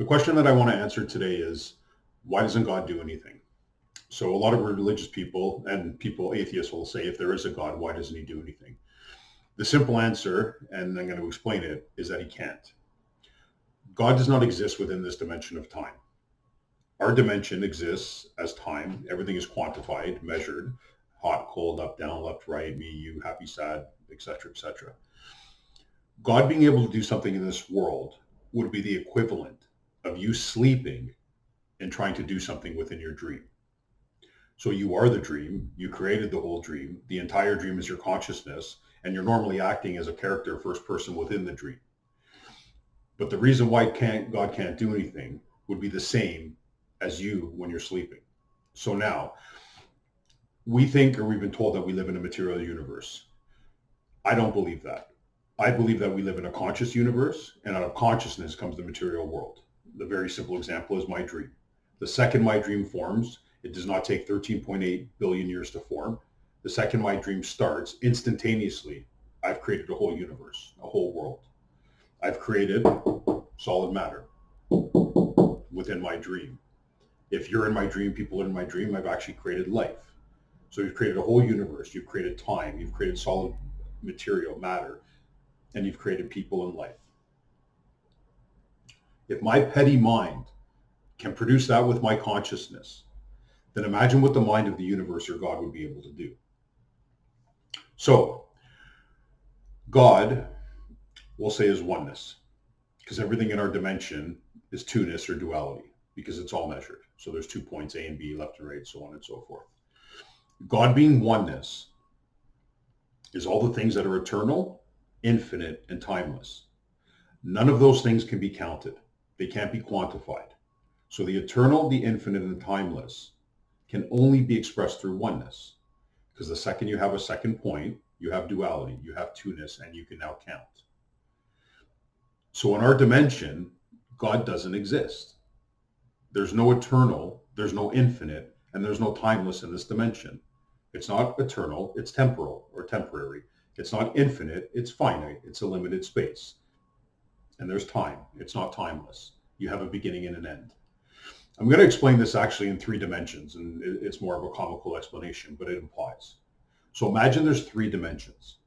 The question that I want to answer today is, why doesn't God do anything? So a lot of religious people and people, atheists, will say, if there is a God, why doesn't he do anything? The simple answer, and I'm going to explain it, is that he can't. God does not exist within this dimension of time. Our dimension exists as time. Everything is quantified, measured, hot, cold, up, down, left, right, me, you, happy, sad, etc., etc. God being able to do something in this world would be the equivalent of you sleeping and trying to do something within your dream. So you are the dream. You created the whole dream. The entire dream is your consciousness, and you're normally acting as a character, first person within the dream. But the reason why God can't do anything would be the same as you when you're sleeping. So now we think, or we've been told, that we live in a material universe. I don't believe that. I believe that we live in a conscious universe, and out of consciousness comes the material world. The very simple example is my dream. The second my dream forms, it does not take 13.8 billion years to form. The second my dream starts, instantaneously, I've created a whole universe, a whole world. I've created solid matter within my dream. If you're in my dream, people are in my dream, I've actually created life. So you've created a whole universe. You've created time. You've created solid material, matter, and you've created people and life. If my petty mind can produce that with my consciousness, then imagine what the mind of the universe or God would be able to do. So God, we'll say, is oneness, because everything in our dimension is two-ness or duality, because it's all measured. So there's 2 points, A and B, left and right, so on and so forth. God being oneness is all the things that are eternal, infinite, and timeless. None of those things can be counted. They can't be quantified. So the eternal, the infinite, and the timeless can only be expressed through oneness. Because the second you have a second point, you have duality, you have two-ness, and you can now count. So in our dimension, God doesn't exist. There's no eternal, there's no infinite, and there's no timeless in this dimension. It's not eternal, it's temporal or temporary. It's not infinite, it's finite, it's a limited space. And there's time, it's not timeless. You have a beginning and an end. I'm going to explain this actually in 3 dimensions, and it's more of a comical explanation, but it implies. So imagine there's 3 dimensions.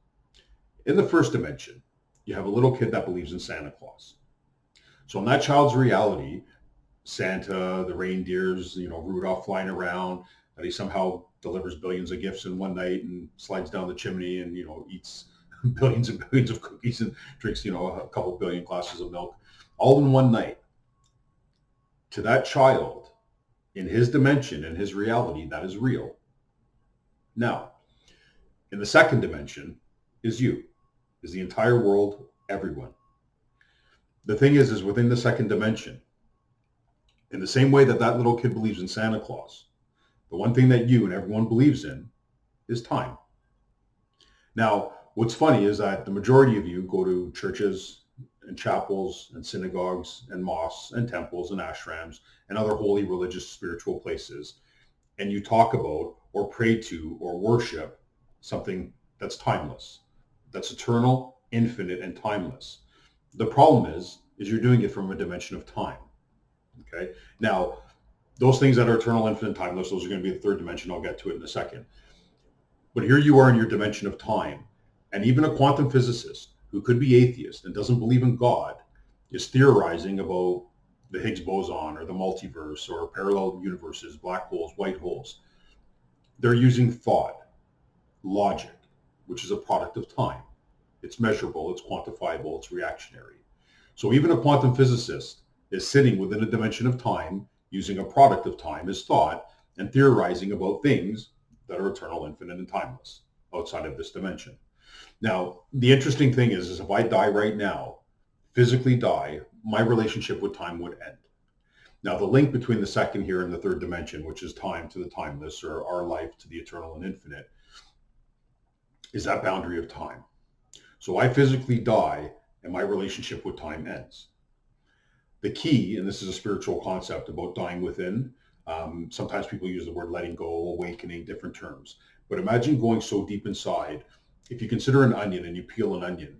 In the first dimension, you have a little kid that believes in Santa Claus. So in that child's reality, Santa, the reindeers, Rudolph flying around, that he somehow delivers billions of gifts in one night and slides down the chimney and, eats billions and billions of cookies and drinks, a couple billion glasses of milk, all in one night. To that child, in his dimension, in his reality, that is real. Now, in the second dimension is you, is the entire world, everyone. The thing is within the second dimension, in the same way that that little kid believes in Santa Claus, the one thing that you and everyone believes in is time. Now, what's funny is that the majority of you go to churches and chapels and synagogues and mosques and temples and ashrams and other holy religious spiritual places, and you talk about or pray to or worship something that's timeless, that's eternal, infinite, and timeless. The problem is you're doing it from a dimension of time. Okay. Now, those things that are eternal, infinite, timeless, those are going to be the third dimension. I'll get to it in a second. But here you are in your dimension of time. And even a quantum physicist who could be atheist and doesn't believe in God is theorizing about the Higgs boson or the multiverse or parallel universes, black holes, white holes. They're using thought, logic, which is a product of time. It's measurable, it's quantifiable, it's reactionary. So even a quantum physicist is sitting within a dimension of time, using a product of time as thought, and theorizing about things that are eternal, infinite, and timeless outside of this dimension. Now, the interesting thing is if I die right now, physically die, my relationship with time would end. Now, the link between the second here and the third dimension, which is time to the timeless, or our life to the eternal and infinite, is that boundary of time. So I physically die, and my relationship with time ends. The key, and this is a spiritual concept about dying within, sometimes people use the word letting go, awakening, different terms. But imagine going so deep inside. If you consider an onion and you peel an onion,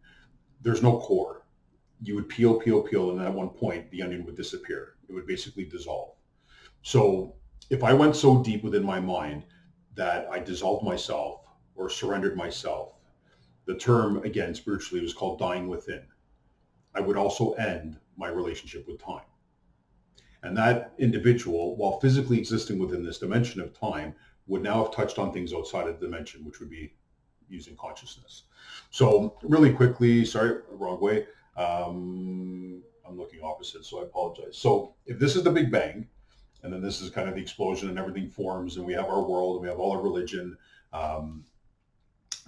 there's no core. You would peel, peel, peel, and then at one point the onion would disappear. It would basically dissolve. So if I went so deep within my mind that I dissolved myself or surrendered myself, the term, again, spiritually was called dying within. I would also end my relationship with time. And that individual, while physically existing within this dimension of time, would now have touched on things outside of the dimension, which would be using consciousness. So really quickly, sorry, wrong way. I'm looking opposite, so I apologize. So if this is the Big Bang, and then this is kind of the explosion and everything forms, and we have our world, and we have all our religion,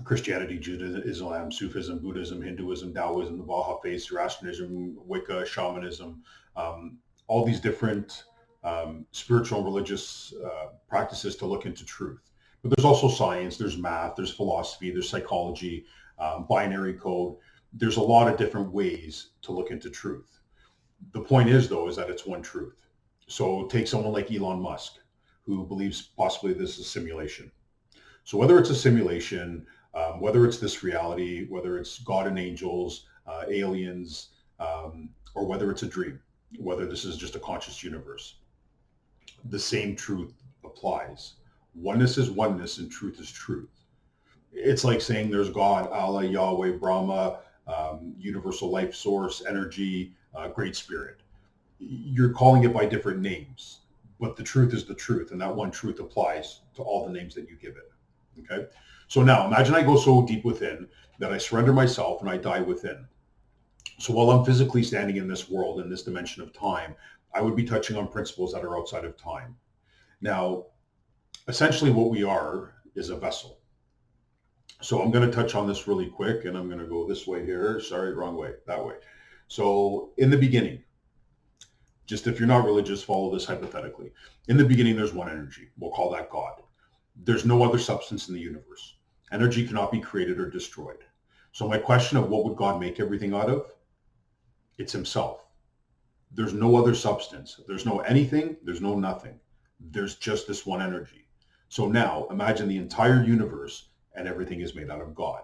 Christianity, Judaism, Islam, Sufism, Buddhism, Hinduism, Taoism, the Baha'i Faith, Zoroastrianism, Wicca, shamanism, all these different spiritual and religious practices to look into truth. But there's also science, there's math, there's philosophy, there's psychology, binary code. There's a lot of different ways to look into truth. The point is, though, is that it's one truth. So take someone like Elon Musk, who believes possibly this is simulation. So whether it's a simulation, whether it's this reality, whether it's God and angels, aliens, or whether it's a dream, whether this is just a conscious universe, the same truth applies. Oneness is oneness and truth is truth. It's like saying there's God, Allah, Yahweh, Brahma, universal life source, energy, great spirit. You're calling it by different names, but the truth is the truth, and that one truth applies to all the names that you give it. Okay? So now imagine I go so deep within that I surrender myself and I die within. So while I'm physically standing in this world, in this dimension of time, I would be touching on principles that are outside of time. Now, essentially what we are is a vessel. So I'm going to touch on this really quick, and I'm going to go this way here. Sorry, wrong way, that way. So in the beginning, just if you're not religious, follow this hypothetically. In the beginning, there's one energy. We'll call that God. There's no other substance in the universe. Energy cannot be created or destroyed. So my question of what would God make everything out of? It's himself. There's no other substance. There's no anything. There's no nothing. There's just this one energy. So now imagine the entire universe and everything is made out of God.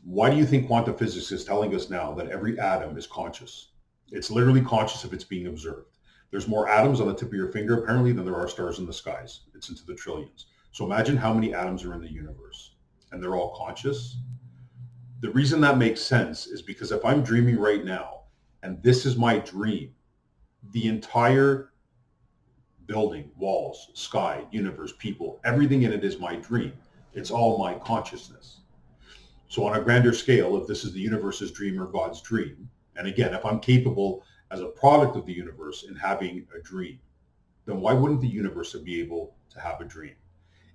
Why do you think quantum physics is telling us now that every atom is conscious? It's literally conscious if it's being observed. There's more atoms on the tip of your finger apparently than there are stars in the skies. It's into the trillions. So imagine how many atoms are in the universe, and they're all conscious. The reason that makes sense is because if I'm dreaming right now, and this is my dream, the entire building, walls, sky, universe, people, everything in it is my dream. It's all my consciousness. So on a grander scale, if this is the universe's dream or God's dream, and again, if I'm capable as a product of the universe in having a dream, then why wouldn't the universe be able to have a dream?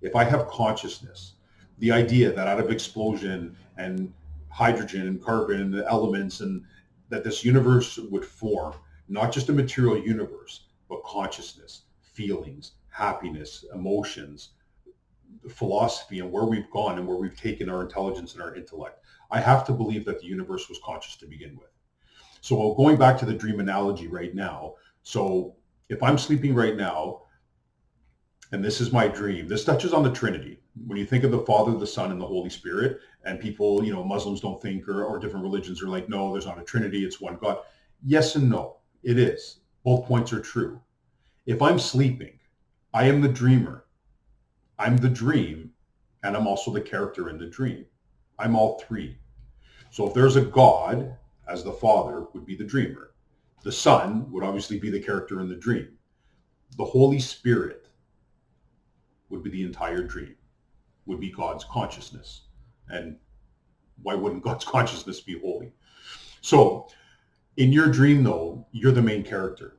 If I have consciousness, the idea that out of explosion and hydrogen and carbon and the elements, and that this universe would form, not just a material universe, but consciousness, feelings, happiness, emotions, philosophy, and where we've gone and where we've taken our intelligence and our intellect. I have to believe that the universe was conscious to begin with. So going back to the dream analogy right now, so if I'm sleeping right now, and this is my dream, this touches on the Trinity. When you think of the Father, the Son, and the Holy Spirit, and people, Muslims don't think, or different religions are like, no, there's not a Trinity, it's one God. Yes and no, it is. Both points are true. If I'm sleeping, I am the dreamer. I'm the dream, and I'm also the character in the dream. I'm all three. So if there's a God, as the Father would be the dreamer. The Son would obviously be the character in the dream. The Holy Spirit would be the entire dream, would be God's consciousness. And why wouldn't God's consciousness be holy? So in your dream, though, you're the main character.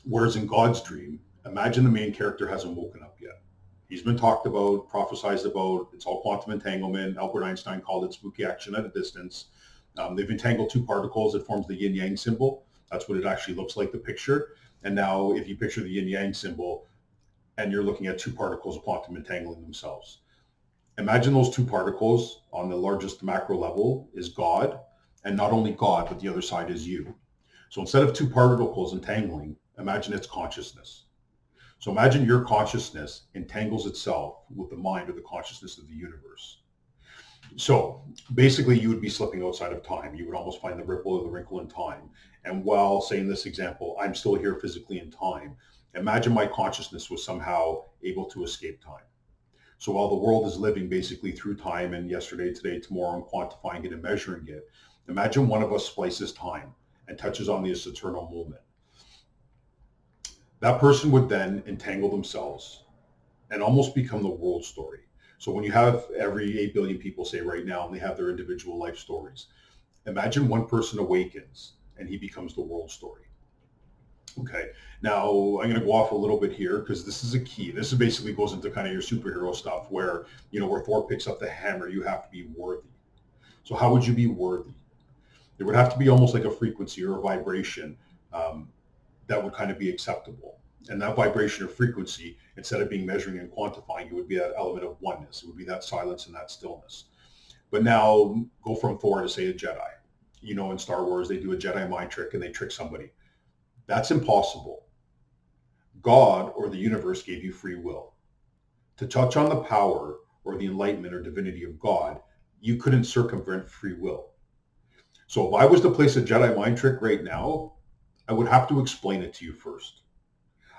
Whereas in God's dream, imagine the main character hasn't woken up yet. He's been talked about, prophesized about. It's all quantum entanglement. Albert Einstein called it spooky action at a distance. They've entangled two particles. It forms the yin-yang symbol. That's what it actually looks like, the picture. And now if you picture the yin-yang symbol and you're looking at two particles of quantum entangling themselves, imagine those two particles on the largest macro level is God, and not only God, but the other side is you. So instead of two particles entangling, imagine it's consciousness. So imagine your consciousness entangles itself with the mind or the consciousness of the universe. So basically, you would be slipping outside of time. You would almost find the ripple or the wrinkle in time. And while saying this example, I'm still here physically in time. Imagine my consciousness was somehow able to escape time. So while the world is living basically through time and yesterday, today, tomorrow, and quantifying it and measuring it, imagine one of us splices time and touches on this eternal moment. That person would then entangle themselves and almost become the world story. So when you have every 8 billion people say right now, and they have their individual life stories, imagine one person awakens and he becomes the world story. Okay. Now I'm going to go off a little bit here because this is a key. This basically goes into kind of your superhero stuff where, where Thor picks up the hammer, you have to be worthy. So how would you be worthy? There would have to be almost like a frequency or a vibration that would kind of be acceptable. And that vibration or frequency, instead of being measuring and quantifying, it would be that element of oneness. It would be that silence and that stillness. But now go from Thor to say a Jedi. In Star Wars, they do a Jedi mind trick and they trick somebody. That's impossible. God or the universe gave you free will. To touch on the power or the enlightenment or divinity of God, you couldn't circumvent free will. So if I was to place a Jedi mind trick right now, I would have to explain it to you first.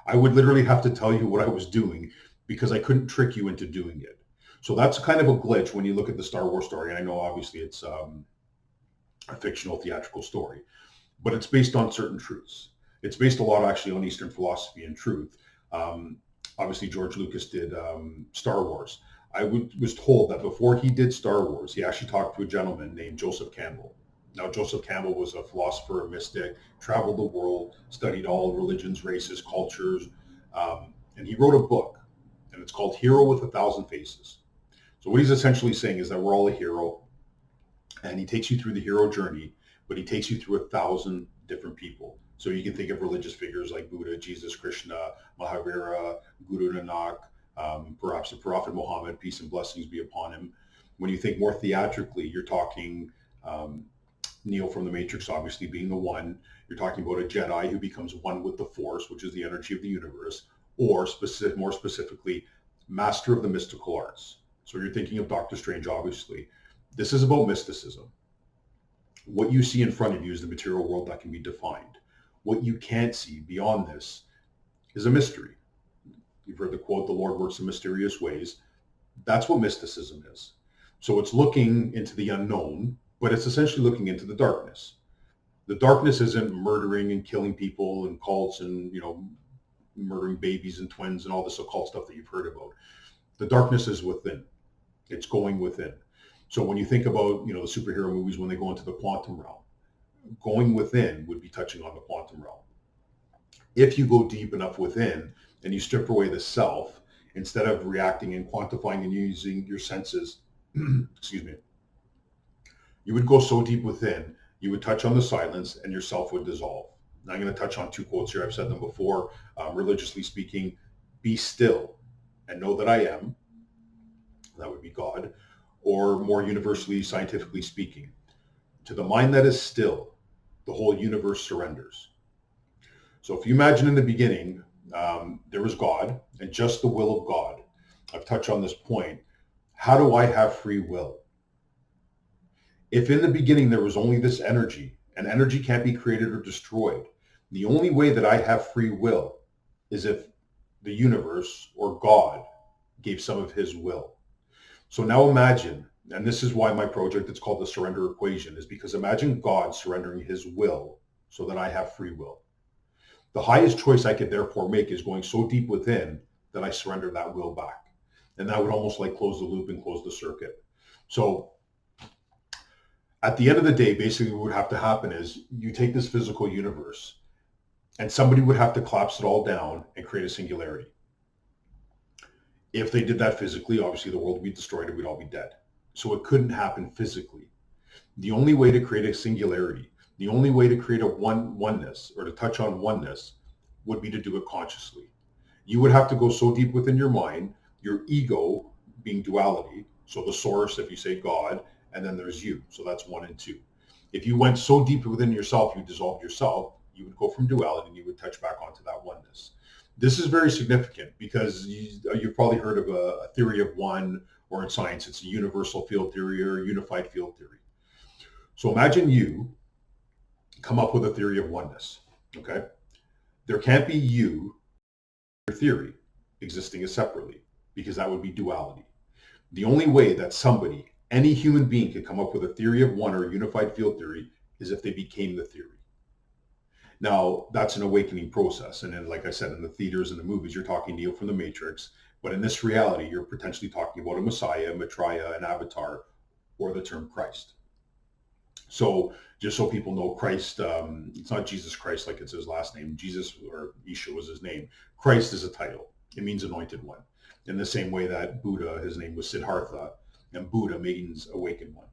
I would literally have to tell you what I was doing because I couldn't trick you into doing it. So that's kind of a glitch when you look at the Star Wars story. And I know obviously it's a fictional theatrical story, but it's based on certain truths. It's based a lot actually on Eastern philosophy and truth. Obviously, George Lucas did Star Wars. I was told that before he did Star Wars, he actually talked to a gentleman named Joseph Campbell. Now, Joseph Campbell was a philosopher, a mystic, traveled the world, studied all religions, races, cultures, and he wrote a book, and it's called Hero with a Thousand Faces. So what he's essentially saying is that we're all a hero, and he takes you through the hero journey, but he takes you through 1,000 different people. So you can think of religious figures like Buddha, Jesus, Krishna, Mahavira, Guru Nanak, perhaps the Prophet Muhammad, peace and blessings be upon him. When you think more theatrically, you're talking Neo from the Matrix, obviously being the one. You're talking about a Jedi who becomes one with the Force, which is the energy of the universe, or more specifically, master of the mystical arts. So you're thinking of Doctor Strange, obviously. This is about mysticism. What you see in front of you is the material world that can be defined. What you can't see beyond this is a mystery. You've heard the quote, the Lord works in mysterious ways. That's what mysticism is. So it's looking into the unknown, but it's essentially looking into the darkness. The darkness isn't murdering and killing people and cults and, murdering babies and twins and all this occult stuff that you've heard about. The darkness is within. It's going within. So when you think about, the superhero movies, when they go into the quantum realm, going within would be touching on the quantum realm. If you go deep enough within and you strip away the self, instead of reacting and quantifying and using your senses, excuse me, you would go so deep within, you would touch on the silence and your self would dissolve. Now I'm going to touch on two quotes here. I've said them before. Religiously speaking, be still and know that I am. That would be God. Or more universally, scientifically speaking, to the mind that is still, the whole universe surrenders. So if you imagine in the beginning, there was God and just the will of God. I've touched on this point. How do I have free will? If in the beginning there was only this energy, and energy can't be created or destroyed, the only way that I have free will is if the universe or God gave some of his will. So now imagine, and this is why my project, it's called the surrender equation, is because imagine God surrendering his will so that I have free will. The highest choice I could therefore make is going so deep within that I surrender that will back. And that would almost like close the loop and close the circuit. So at the end of the day, basically what would have to happen is you take this physical universe and somebody would have to collapse it all down and create a singularity. If they did that physically, obviously the world would be destroyed and we'd all be dead. So it couldn't happen physically. The only way to create a singularity, the only way to create a oneness or to touch on oneness would be to do it consciously. You would have to go so deep within your mind, your ego being duality. So the source, if you say God, and then there's you. So that's 1 and 2. If you went so deep within yourself, you dissolved yourself, you would go from duality and you would touch back onto that oneness. This is very significant because you've probably heard of a theory of one or in science, it's a universal field theory or a unified field theory. So imagine you come up with a theory of oneness, okay? There can't be you, your theory, existing as separately, because that would be duality. The only way that somebody, any human being, could come up with a theory of one or a unified field theory is if they became the theory. Now, that's an awakening process. And then, like I said, in the theaters and the movies, you're talking Neo from the Matrix. But in this reality, you're potentially talking about a Messiah, a Maitreya, an avatar, or the term Christ. So just so people know, Christ, it's not Jesus Christ like it's his last name. Jesus, or Isha, was his name. Christ is a title. It means anointed one. In the same way that Buddha, his name was Siddhartha, and Buddha means awakened one.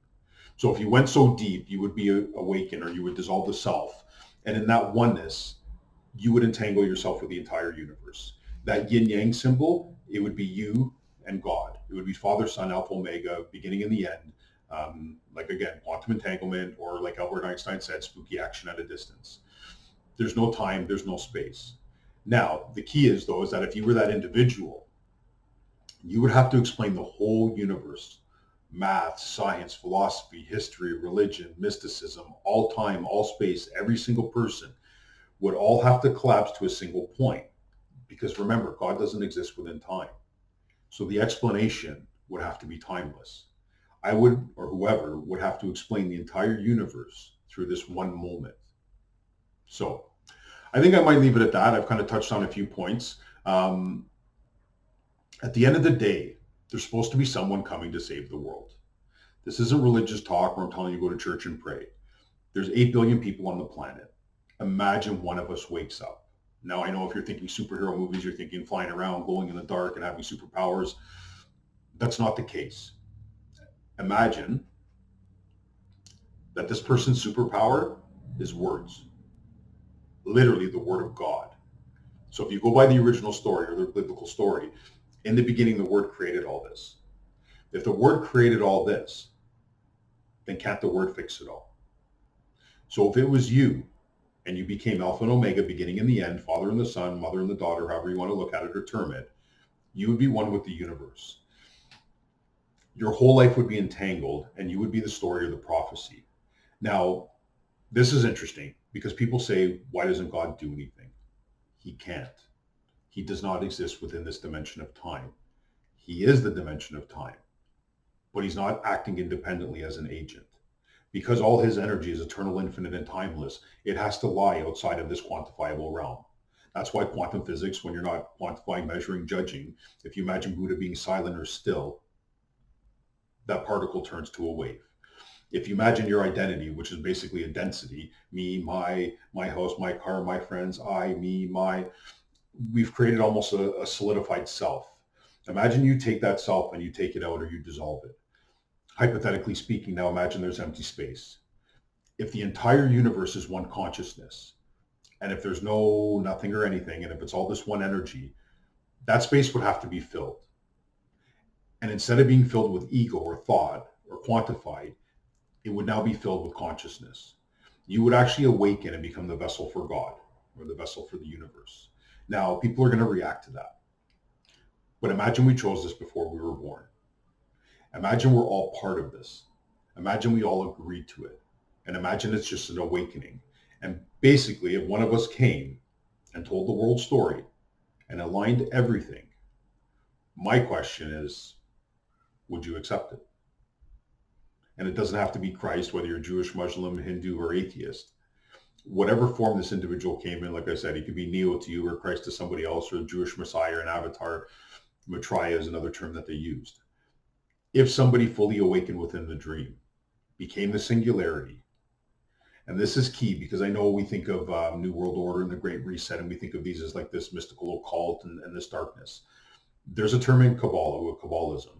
So if you went so deep, you would be awakened, or you would dissolve the self. And in that oneness, you would entangle yourself with the entire universe. That yin yang symbol, it would be you and God. It would be Father, Son, Alpha, Omega, beginning and the end. Like again, quantum entanglement, or like Albert Einstein said, spooky action at a distance. There's no time, there's no space. Now, the key is though, is that if you were that individual, you would have to explain the whole universe. Math, science, philosophy, history, religion, mysticism, all time, all space, every single person would all have to collapse to a single point. Because remember, God doesn't exist within time. So the explanation would have to be timeless. I would, or whoever, would have to explain the entire universe through this one moment. So I think I might leave it at that. I've kind of touched on a few points. At the end of the day, there's supposed to be someone coming to save the world. This isn't religious talk where I'm telling you go to church and pray. There's 8 billion people on the planet. Imagine one of us wakes up. Now, I know if you're thinking superhero movies, you're thinking flying around, glowing in the dark, and having superpowers. That's not the case. Imagine that this person's superpower is words. Literally the word of God. So if you go by the original story or the biblical story, in the beginning, the word created all this. If the word created all this, then can't the word fix it all? So if it was you and you became Alpha and Omega, beginning and the end, Father and the Son, Mother and the daughter, however you want to look at it or term it, you would be one with the universe. Your whole life would be entangled and you would be the story or the prophecy. Now, this is interesting because people say, why doesn't God do anything? He can't. He does not exist within this dimension of time. He is the dimension of time, but he's not acting independently as an agent. Because all his energy is eternal, infinite, and timeless, it has to lie outside of this quantifiable realm. That's why quantum physics, when you're not quantifying, measuring, judging, if you imagine Buddha being silent or still, that particle turns to a wave. If you imagine your identity, which is basically a density, me, my house, my car, my friends, I, me, my, we've created almost a solidified self. Imagine you take that self and you take it out or you dissolve it. Hypothetically speaking, now imagine there's empty space. If the entire universe is one consciousness, and if there's no nothing or anything, and if it's all this one energy, that space would have to be filled. And instead of being filled with ego or thought or quantified, it would now be filled with consciousness. You would actually awaken and become the vessel for God, or the vessel for the universe. Now, people are going to react to that. But imagine we chose this before we were born. Imagine we're all part of this. Imagine we all agreed to it. And imagine it's just an awakening. And basically, if one of us came and told the world story and aligned everything, my question is, would you accept it? And it doesn't have to be Christ, whether you're Jewish, Muslim, Hindu, or atheist. Whatever form this individual came in, like I said, he could be Neo to you or Christ to somebody else, or a Jewish Messiah, an avatar. Maitreya is another term that they used. If somebody fully awakened within the dream, became the singularity, and this is key because I know we think of New World Order and the Great Reset, and we think of these as like this mystical occult and this darkness. There's a term in Kabbalah, with Kabbalism,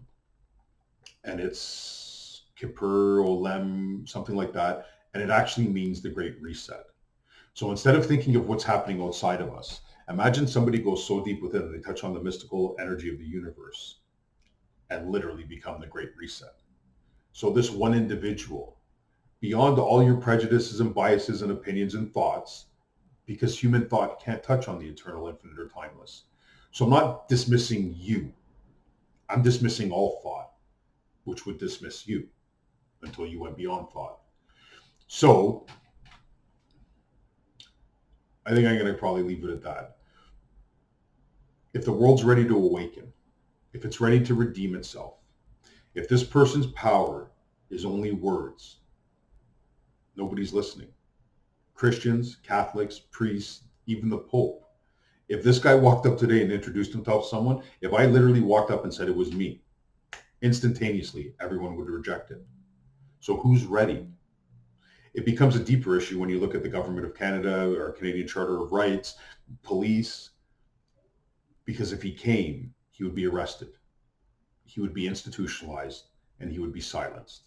and it's Kippur, Olem, something like that, and it actually means the Great Reset. So instead of thinking of what's happening outside of us, imagine somebody goes so deep within that they touch on the mystical energy of the universe and literally become the Great Reset. So this one individual, beyond all your prejudices and biases and opinions and thoughts, because human thought can't touch on the eternal, infinite, or timeless. So I'm not dismissing you. I'm dismissing all thought. which would dismiss you until you went beyond thought. So I think I'm going to probably leave it at that. If the world's ready to awaken, if it's ready to redeem itself, if this person's power is only words, nobody's listening. Christians, Catholics, priests, even the Pope. If this guy walked up today and introduced himself to someone, if I literally walked up and said it was me, instantaneously, everyone would reject it. So who's ready? It becomes a deeper issue when you look at the government of Canada or Canadian Charter of Rights, police, because if he came, he would be arrested, he would be institutionalized, and he would be silenced.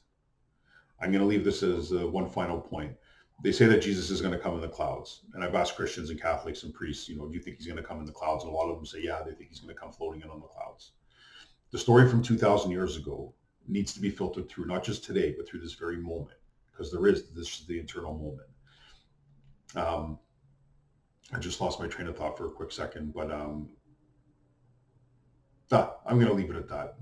I'm going to leave this as one final point. They say that Jesus is going to come in the clouds. And I've asked Christians and Catholics and priests, do you think he's going to come in the clouds? And a lot of them say, yeah, they think he's going to come floating in on the clouds. The story from 2,000 years ago needs to be filtered through, not just today, but through this very moment, because this is the eternal moment. I just lost my train of thought for a quick second, but I'm going to leave it at that.